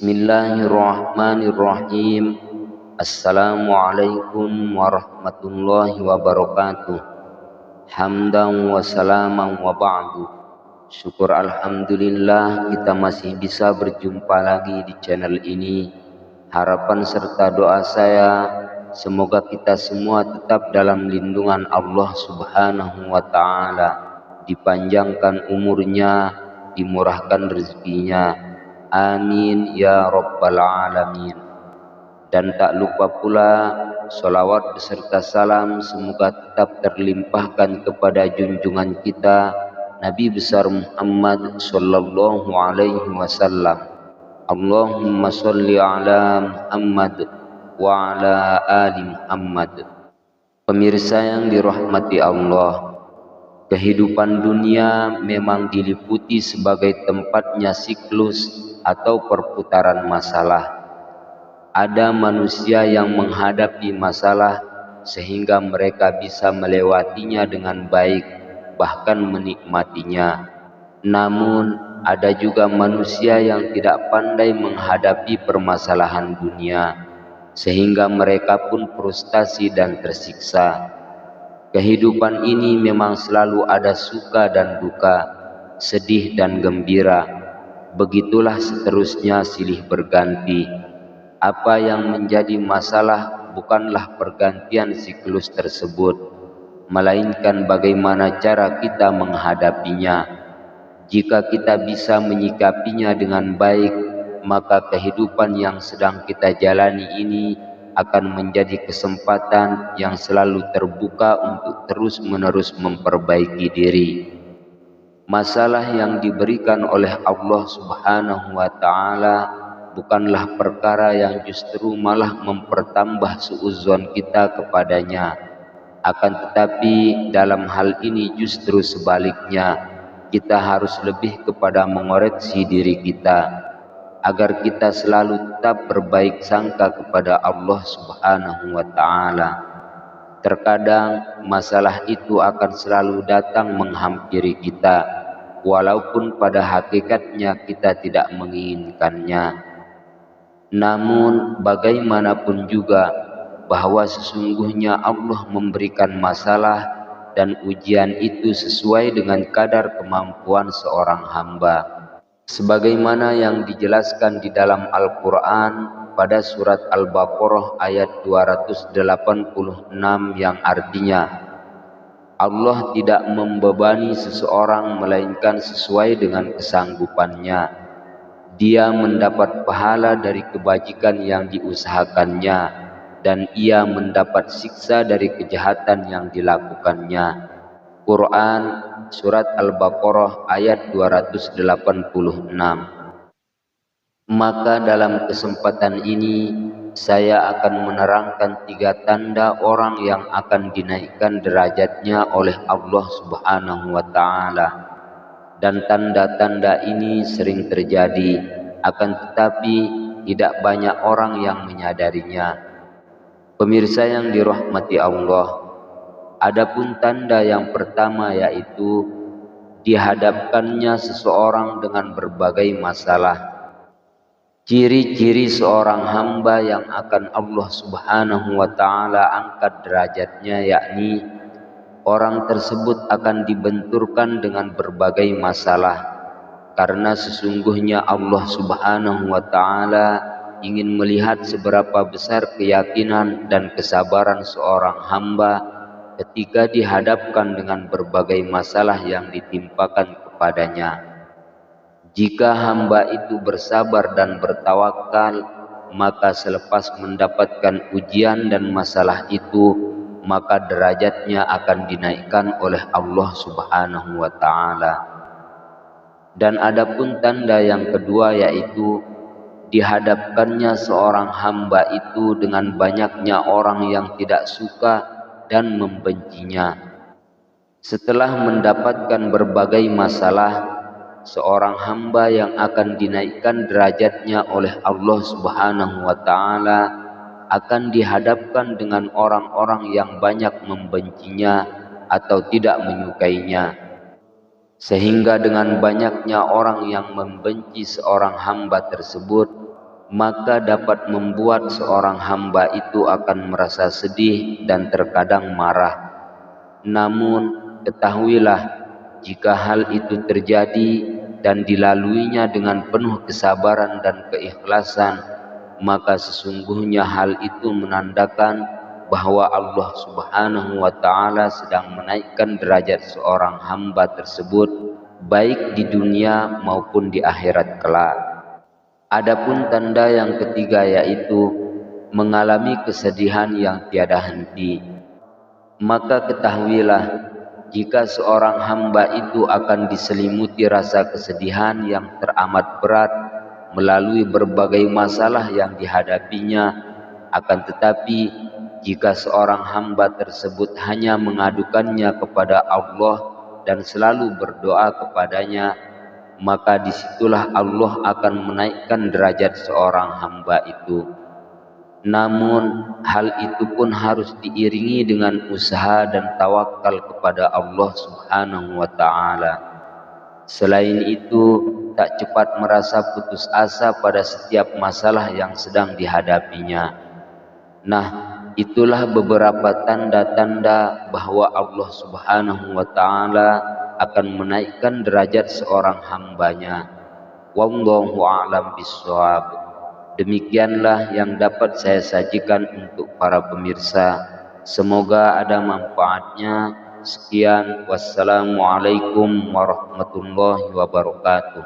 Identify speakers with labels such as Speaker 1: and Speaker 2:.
Speaker 1: Bismillahirrahmanirrahim. Assalamualaikum warahmatullahi wabarakatuh. Hamdan wa salaman wa ba'du. Syukur alhamdulillah kita masih bisa berjumpa lagi di channel ini. Harapan serta doa saya, semoga kita semua tetap dalam lindungan Allah Subhanahu wa ta'ala, dipanjangkan umurnya, dimurahkan rezekinya. Amin ya rabbal alamin. Dan tak lupa pula sholawat beserta salam semoga tetap terlimpahkan kepada junjungan kita Nabi besar Muhammad sallallahu alaihi wasallam. Allahumma sholli ala Muhammad wa ala ali Muhammad. Pemirsa yang dirahmati Allah, kehidupan dunia memang diliputi sebagai tempatnya siklus atau perputaran masalah. Ada manusia yang menghadapi masalah sehingga mereka bisa melewatinya dengan baik, bahkan menikmatinya. Namun ada juga manusia yang tidak pandai menghadapi permasalahan dunia, sehingga mereka pun frustasi dan tersiksa. Kehidupan ini memang selalu ada suka dan duka, sedih dan gembira. Begitulah seterusnya silih berganti. Apa yang menjadi masalah bukanlah pergantian siklus tersebut, melainkan bagaimana cara kita menghadapinya. Jika kita bisa menyikapinya dengan baik, maka kehidupan yang sedang kita jalani ini akan menjadi kesempatan yang selalu terbuka untuk terus-menerus memperbaiki diri. Masalah yang diberikan oleh Allah Subhanahu wa ta'ala bukanlah perkara yang justru malah mempertambah suudzon kita kepadanya. Akan tetapi dalam hal ini justru sebaliknya, kita harus lebih kepada mengoreksi diri kita agar kita selalu tetap berbaik sangka kepada Allah Subhanahu wa ta'ala. Terkadang masalah itu akan selalu datang menghampiri kita, walaupun pada hakikatnya kita tidak menginginkannya. Namun bagaimanapun juga bahwa sesungguhnya Allah memberikan masalah dan ujian itu sesuai dengan kadar kemampuan seorang hamba, sebagaimana yang dijelaskan di dalam Al-Quran pada surat Al-Baqarah ayat 286 yang artinya, Allah tidak membebani seseorang melainkan sesuai dengan kesanggupannya. Dia mendapat pahala dari kebajikan yang diusahakannya, dan ia mendapat siksa dari kejahatan yang dilakukannya. Quran surat Al-Baqarah ayat 286. Maka dalam kesempatan ini saya akan menerangkan 3 tanda orang yang akan dinaikkan derajatnya oleh Allah Subhanahu wa ta'ala. Dan tanda-tanda ini sering terjadi, akan tetapi tidak banyak orang yang menyadarinya. Pemirsa yang dirahmati Allah, adapun tanda yang pertama yaitu dihadapkannya seseorang dengan berbagai masalah. Ciri-ciri seorang hamba yang akan Allah Subhanahu wa ta'ala angkat derajatnya yakni orang tersebut akan dibenturkan dengan berbagai masalah, karena sesungguhnya Allah Subhanahu wa ta'ala ingin melihat seberapa besar keyakinan dan kesabaran seorang hamba ketika dihadapkan dengan berbagai masalah yang ditimpakan kepadanya. Jika hamba itu bersabar dan bertawakal, maka selepas mendapatkan ujian dan masalah itu, maka derajatnya akan dinaikkan oleh Allah Subhanahu wa ta'ala. Dan adapun tanda yang kedua yaitu dihadapkannya seorang hamba itu dengan banyaknya orang yang tidak suka dan membencinya. Setelah mendapatkan berbagai masalah, seorang hamba yang akan dinaikkan derajatnya oleh Allah Subhanahu wa ta'ala akan dihadapkan dengan orang-orang yang banyak membencinya atau tidak menyukainya, sehingga dengan banyaknya orang yang membenci seorang hamba tersebut, maka dapat membuat seorang hamba itu akan merasa sedih dan terkadang marah. Namun ketahuilah, jika hal itu terjadi dan dilaluinya dengan penuh kesabaran dan keikhlasan, maka sesungguhnya hal itu menandakan bahwa Allah Subhanahu wa Ta'ala sedang menaikkan derajat seorang hamba tersebut, baik di dunia maupun di akhirat kelak. Adapun tanda yang ketiga yaitu mengalami kesedihan yang tiada henti. Maka ketahuilah, jika seorang hamba itu akan diselimuti rasa kesedihan yang teramat berat melalui berbagai masalah yang dihadapinya, akan tetapi jika seorang hamba tersebut hanya mengadukannya kepada Allah dan selalu berdoa kepadanya, maka disitulah Allah akan menaikkan derajat seorang hamba itu. Namun hal itu pun harus diiringi dengan usaha dan tawakal kepada Allah Subhanahu wa Ta'ala. Selain itu, tak cepat merasa putus asa pada setiap masalah yang sedang dihadapinya. Nah, itulah beberapa tanda-tanda bahwa Allah Subhanahu wa Ta'ala akan menaikkan derajat seorang hambanya. Wallahu a'lam bishawab. Demikianlah yang dapat saya sajikan untuk para pemirsa. Semoga ada manfaatnya. Sekian, wassalamualaikum warahmatullahi wabarakatuh.